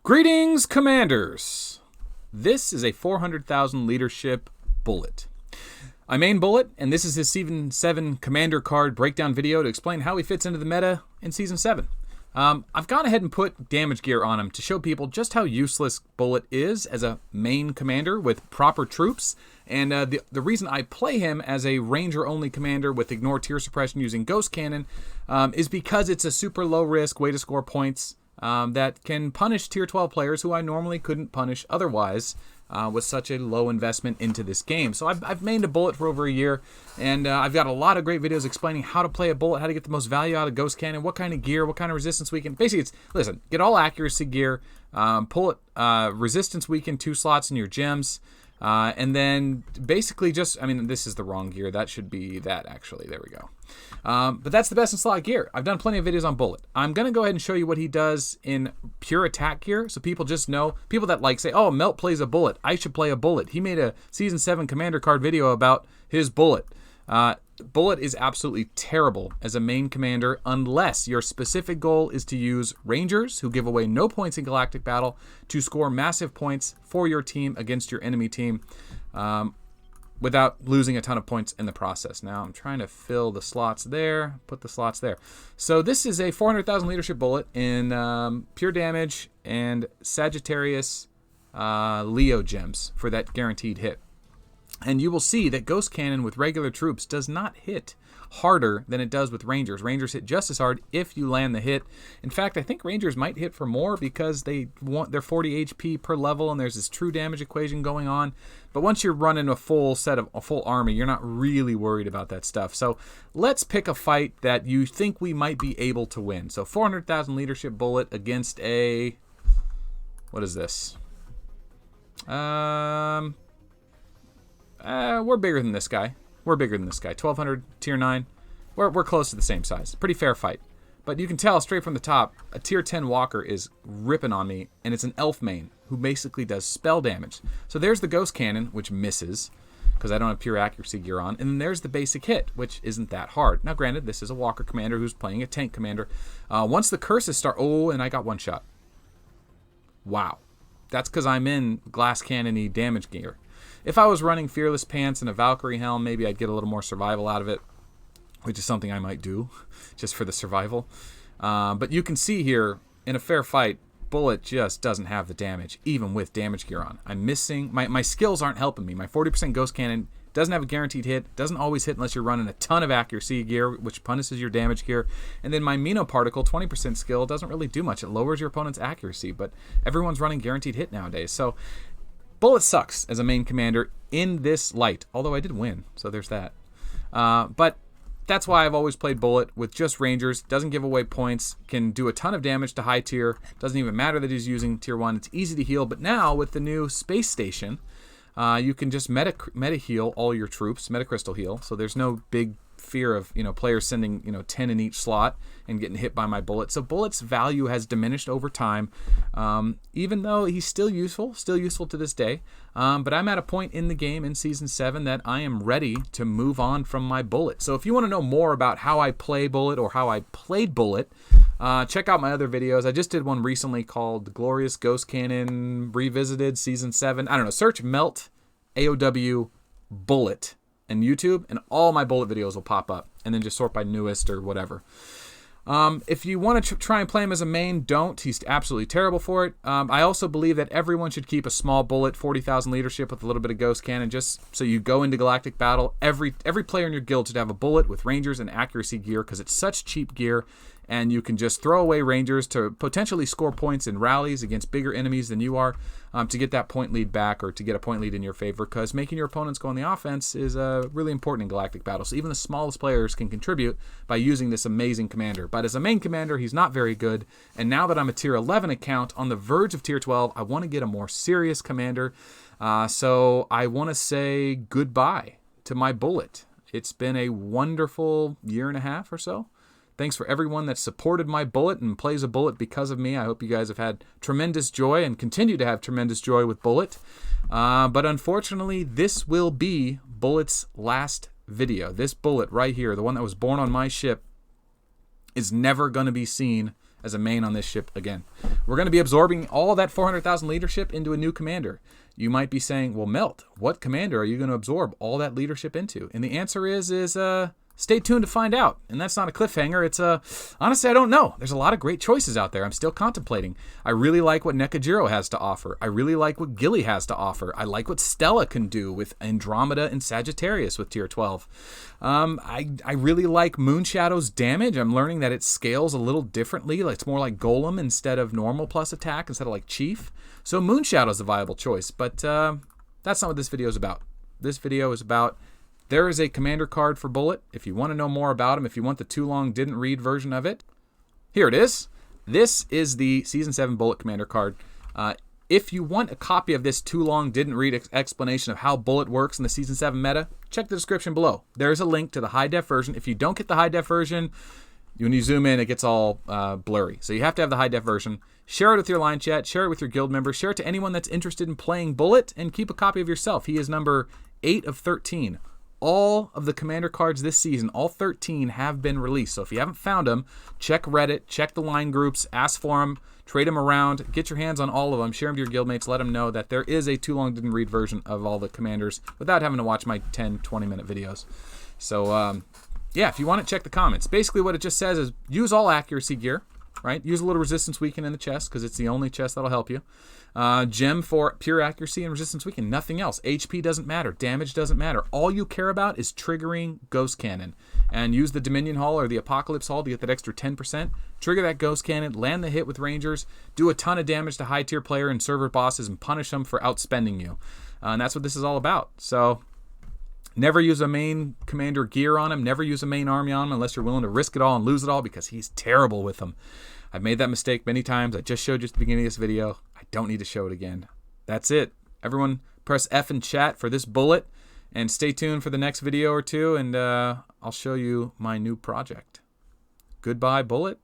Greetings, Commanders! This is a 400,000 leadership bullet. I main Bullet, and this is his Season 7 Commander card breakdown video to explain how he fits into the meta in Season 7. I've gone ahead and put damage gear on him to show people just how useless Bullet is as a main commander with proper troops, and the reason I play him as a ranger-only commander with ignore tier suppression using Ghost Cannon is because it's a super low-risk way to score points that can punish tier 12 players who I normally couldn't punish otherwise with such a low investment into this game. So I've mained a Bullet for over a year, and I've got a lot of great videos explaining how to play a Bullet, how to get the most value out of Ghost Cannon, what kind of gear, what kind of resistance weaken. Basically, it's, listen, get all accuracy gear, pull it, resistance weaken 2 slots in your gems, and then basically just, I mean, this is the wrong gear. That should be that, actually. There we go. But that's the best in slot gear. I've done plenty of videos on Bullet. I'm going to go ahead and show you what he does in pure attack gear, so people just know. People that like say, oh, Melt plays a Bullet, I should play a Bullet. He made a Season 7 Commander card video about his Bullet. Bullet is absolutely terrible as a main commander unless your specific goal is to use Rangers, who give away no points in Galactic Battle, to score massive points for your team against your enemy team without losing a ton of points in the process. Now I'm trying to fill the slots there, put the slots there. So this is a 400,000 leadership Bullet in pure damage and Sagittarius Leo gems for that guaranteed hit. And you will see that Ghost Cannon with regular troops does not hit harder than it does with Rangers. Rangers hit just as hard if you land the hit. In fact, I think Rangers might hit for more because they want their 40 HP per level, and there's this true damage equation going on. But once you're running a full army, you're not really worried about that stuff. So let's pick a fight that you think we might be able to win. So 400,000 leadership Bullet against a, what is this? We're bigger than this guy. We're bigger than this guy. 1,200, tier 9. We're close to the same size. Pretty fair fight. But you can tell straight from the top, a tier 10 walker is ripping on me, and it's an elf main who basically does spell damage. So there's the Ghost Cannon, which misses, because I don't have pure accuracy gear on. And then there's the basic hit, which isn't that hard. Now, granted, this is a walker commander who's playing a tank commander. Once the curses start... Oh, and I got one shot. Wow. That's because I'm in glass cannon-y damage gear. If I was running Fearless Pants and a Valkyrie Helm, maybe I'd get a little more survival out of it, which is something I might do, just for the survival. But you can see here, in a fair fight, Bullet just doesn't have the damage, even with damage gear on. I'm missing... My skills aren't helping me. My 40% Ghost Cannon doesn't have a guaranteed hit, doesn't always hit unless you're running a ton of accuracy gear, which punishes your damage gear. And then my Mino Particle, 20% skill, doesn't really do much. It lowers your opponent's accuracy, but everyone's running guaranteed hit nowadays. So Bullet sucks as a main commander in this light, although I did win, so there's that. But that's why I've always played Bullet with just Rangers. Doesn't give away points, can do a ton of damage to high tier. Doesn't even matter that he's using tier 1. It's easy to heal, but now with the new Space Station, you can just meta heal all your troops, meta crystal heal. So there's no big fear of players sending 10 in each slot and getting hit by my Bullet. So Bullet's value has diminished over time, even though he's still useful to this day. But I'm at a point in the game in Season 7 that I am ready to move on from my Bullet. So if you want to know more about how I play Bullet or how I played Bullet, check out my other videos. I just did one recently called Glorious Ghost Cannon Revisited Season 7. I don't know, search Melt AOW Bullet in YouTube, and all my Bullet videos will pop up, and then just sort by newest or whatever. If you want to try and play him as a main, don't. He's absolutely terrible for it. I also believe that everyone should keep a small Bullet, 40,000 leadership with a little bit of Ghost Cannon, just so you go into Galactic Battle. Every player in your guild should have a Bullet with Rangers and accuracy gear, because it's such cheap gear, and you can just throw away Rangers to potentially score points in rallies against bigger enemies than you are, to get that point lead back or to get a point lead in your favor, because making your opponents go on the offense is really important in Galactic Battle. So even the smallest players can contribute by using this amazing commander. But as a main commander, he's not very good, and now that I'm a tier 11 account on the verge of tier 12, I want to get a more serious commander. So I want to say goodbye to my Bullet. It's been a wonderful year and a half or so. Thanks for everyone that supported my Bullet and plays a Bullet because of me. I hope you guys have had tremendous joy and continue to have tremendous joy with Bullet. But unfortunately, this will be Bullet's last video. This Bullet right here, the one that was born on my ship, is never going to be seen as a main on this ship again. We're going to be absorbing all that 400,000 leadership into a new commander. You might be saying, well, Melt, what commander are you going to absorb all that leadership into? And the answer is stay tuned to find out. And that's not a cliffhanger. It's honestly, I don't know. There's a lot of great choices out there. I'm still contemplating. I really like what Nekajiro has to offer. I really like what Gilly has to offer. I like what Stella can do with Andromeda and Sagittarius with tier 12. I really like Moonshadow's damage. I'm learning that it scales a little differently. It's more like Golem instead of normal plus attack, instead of like Chief. So Moonshadow's a viable choice. But that's not what this video is about. This video is about, there is a commander card for Bullet. If you want to know more about him, if you want the too long didn't read version of it, here it is. This is the Season 7 Bullet commander card. If you want a copy of this too long didn't read explanation of how Bullet works in the Season 7 meta, check the description below. There's a link to the high def version. If you don't get the high def version, when you zoom in, it gets all blurry. So you have to have the high def version. Share it with your line chat. Share it with your guild members. Share it to anyone that's interested in playing Bullet, and keep a copy of yourself. He is number 8 of 13. All of the commander cards this season, all 13, have been released. So if you haven't found them, check Reddit, check the line groups, ask for them, trade them around, get your hands on all of them, share them to your guildmates, let them know that there is a too long didn't read version of all the commanders without having to watch my 10, 20-minute videos. So, yeah, if you want it, check the comments. Basically what it just says is use all accuracy gear, right? Use a little resistance weaken in the chest because it's the only chest that'll help you. Gem for pure accuracy and resistance weaken, nothing else. HP doesn't matter, damage doesn't matter. All you care about is triggering Ghost Cannon. And use the Dominion Hull or the Apocalypse Hull to get that extra 10%. Trigger that Ghost Cannon, land the hit with Rangers, do a ton of damage to high tier player and server bosses, and punish them for outspending you. And that's what this is all about. So never use a main commander gear on him. Never use a main army on him unless you're willing to risk it all and lose it all, because he's terrible with them. I've made that mistake many times. I just showed you at the beginning of this video. I don't need to show it again. That's it. Everyone press F in chat for this Bullet, and stay tuned for the next video or two, and I'll show you my new project. Goodbye, Bullet.